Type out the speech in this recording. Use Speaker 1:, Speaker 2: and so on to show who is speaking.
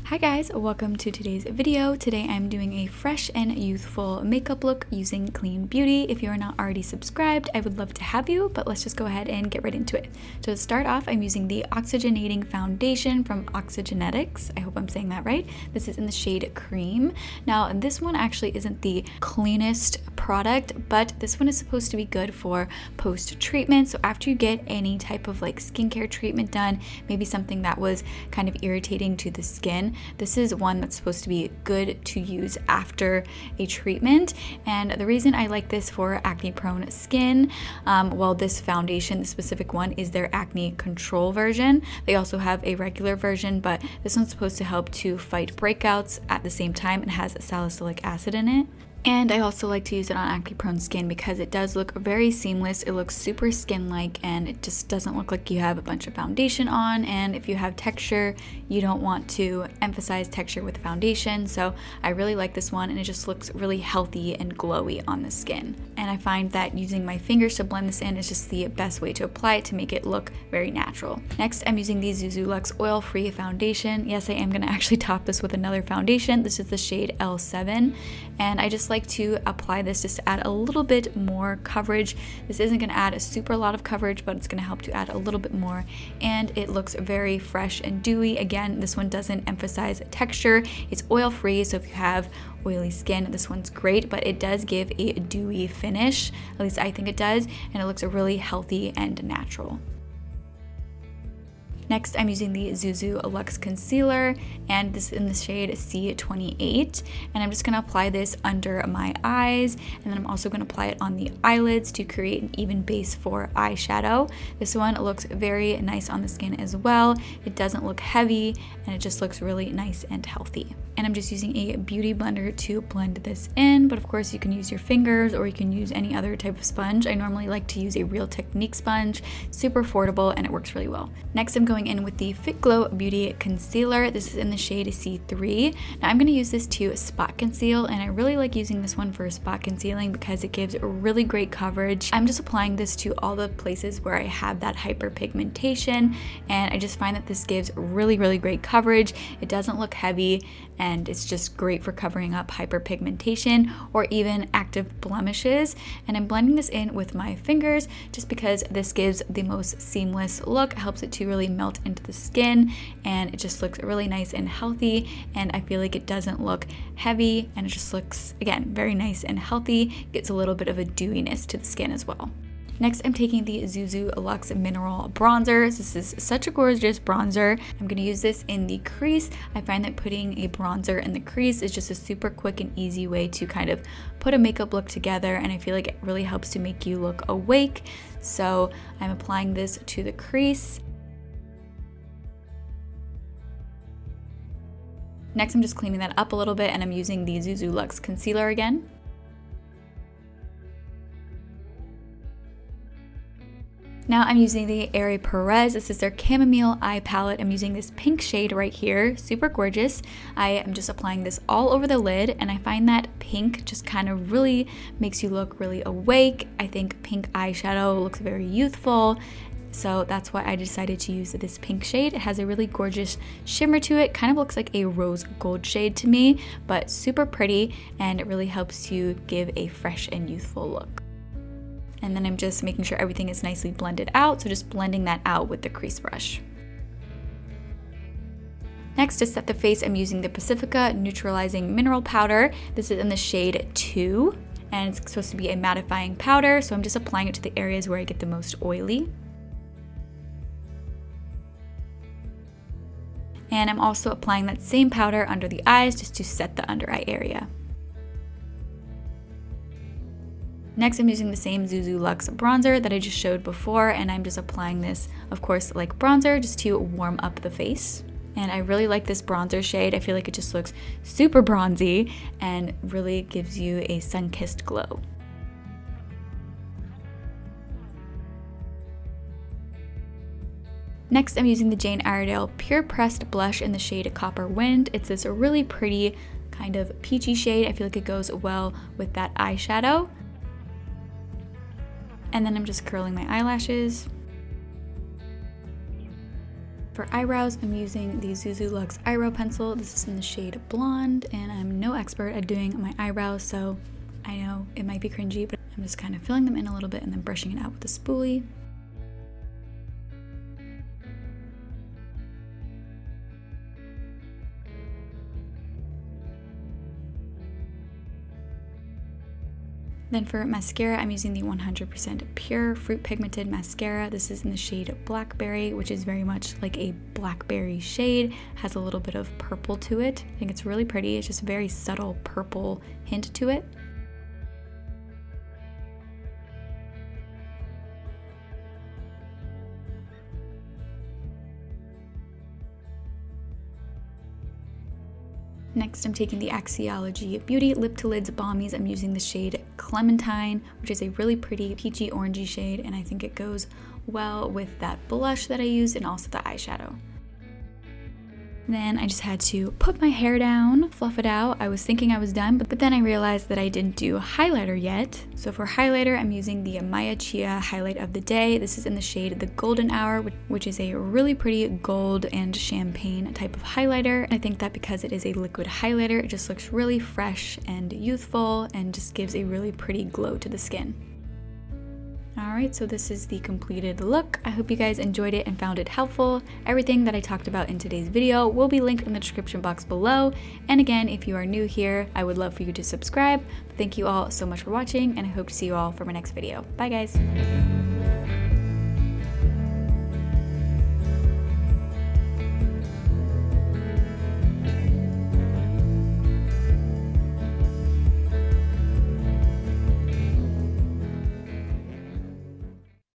Speaker 1: Hi guys, welcome to today's video. Today I'm doing a fresh and youthful makeup look using Clean Beauty. If you are not already subscribed, I would love to have you, but let's just go ahead and get right into it. So to start off, I'm using the Oxygenating Foundation from Oxygenetics. I hope I'm saying that right. This is in the shade Cream. Now, this one actually isn't the cleanest product, but this one is supposed to be good for post-treatment. So after you get any type of like skincare treatment done, maybe something that was kind of irritating to the skin, this is one that's supposed to be good to use after a treatment. And the reason I like this for acne-prone skin, well, this foundation, the specific one, is their acne control version. They also have a regular version, but this one's supposed to help to fight breakouts at the same time. It has salicylic acid in it. And I also like to use it on acne-prone skin because it does look very seamless. It looks super skin-like and it just doesn't look like you have a bunch of foundation on. And if you have texture, you don't want to emphasize texture with foundation. So I really like this one, and it just looks really healthy and glowy on the skin. And I find that using my fingers to blend this in is just the best way to apply it to make it look very natural. Next, I'm using the Zuzu Luxe Oil-Free Foundation. Yes, I am going to actually top this with another foundation. This is the shade L7, and I just like to apply this just to add a little bit more coverage. This isn't going to add a super lot of coverage, but it's going to help to add a little bit more, and it looks very fresh and dewy. Again, this one doesn't emphasize texture. It's oil free, so if you have oily skin, this one's great, but it does give a dewy finish. At least I think it does, and it looks really healthy and natural. Next, I'm using the Zuzu Luxe Concealer, and this is in the shade C28. And I'm just going to apply this under my eyes, and then I'm also going to apply it on the eyelids to create an even base for eyeshadow. This one looks very nice on the skin as well. It doesn't look heavy, and it just looks really nice and healthy. And I'm just using a beauty blender to blend this in, but of course you can use your fingers or you can use any other type of sponge. I normally like to use a Real Technique sponge, super affordable, and it works really well. Next, I'm going in with the Fit Glow Beauty Concealer. This is in the shade C3. Now I'm going to use this to spot conceal, and I really like using this one for spot concealing because it gives really great coverage. I'm just applying this to all the places where I have that hyperpigmentation, and I just find that this gives really great coverage. It doesn't look heavy, and it's just great for covering up hyperpigmentation or even active blemishes. And I'm blending this in with my fingers just because this gives the most seamless look. It helps it to really melt into the skin, and it just looks really nice and healthy, and I feel like it doesn't look heavy, and it just looks, again, very nice and healthy. Gets a little bit of a dewiness to the skin as well. Next, I'm taking the Zuzu Luxe Mineral Bronzer. This is such a gorgeous bronzer. I'm going to use this in the crease. I find that putting a bronzer in the crease is just a super quick and easy way to kind of put a makeup look together, and I feel like it really helps to make you look awake. So I'm applying this to the crease. Next, I'm just cleaning that up a little bit, and I'm using the Zuzu Luxe Concealer again. Now I'm using the Aerie Perez. This is their Chamomile Eye Palette. I'm using this pink shade right here, super gorgeous. I am just applying this all over the lid, and I find that pink just kind of really makes you look really awake. I think pink eyeshadow looks very youthful, so that's why I decided to use this pink shade. It has a really gorgeous shimmer to it, kind of looks like a rose gold shade to me, but super pretty, and it really helps you give a fresh and youthful look. And then I'm just making sure everything is nicely blended out, so just blending that out with the crease brush. Next, to set the face, I'm using the Pacifica Neutralizing Mineral Powder. This is in the shade 2, and it's supposed to be a mattifying powder, so I'm just applying it to the areas where I get the most oily. And I'm also applying that same powder under the eyes just to set the under eye area. Next, I'm using the same Zuzu Luxe bronzer that I just showed before, and I'm just applying this, of course, like bronzer, just to warm up the face. And I really like this bronzer shade. I feel like it just looks super bronzy and really gives you a sun-kissed glow. Next, I'm using the Jane Iredale Pure Pressed Blush in the shade Copper Wind. It's this really pretty kind of peachy shade. I feel like it goes well with that eyeshadow. And then I'm just curling my eyelashes. For eyebrows, I'm using the Zuzu Luxe Eyebrow Pencil. This is in the shade Blonde, and I'm no expert at doing my eyebrows, so I know it might be cringy, but I'm just kind of filling them in a little bit and then brushing it out with a spoolie. Then for mascara, I'm using the 100% Pure Fruit Pigmented Mascara. This is in the shade Blackberry, which is very much like a blackberry shade. Has a little bit of purple to it. I think it's really pretty. It's just a very subtle purple hint to it. Next, I'm taking the Axiology Beauty Lip to Lids Balmies. I'm using the shade Clementine, which is a really pretty peachy orangey shade, and I think it goes well with that blush that I used and also the eyeshadow. Then I just had to put my hair down, fluff it out. I was thinking I was done, but then I realized that I didn't do highlighter yet. So for highlighter, I'm using the Maya Chia Highlight of the Day. This is in the shade The Golden Hour, which is a really pretty gold and champagne type of highlighter. I think that because it is a liquid highlighter, it just looks really fresh and youthful and just gives a really pretty glow to the skin. Alright, so this is the completed look. I hope you guys enjoyed it and found it helpful. Everything that I talked about in today's video will be linked in the description box below. And again, if you are new here, I would love for you to subscribe. Thank you all so much for watching, and I hope to see you all for my next video. Bye guys!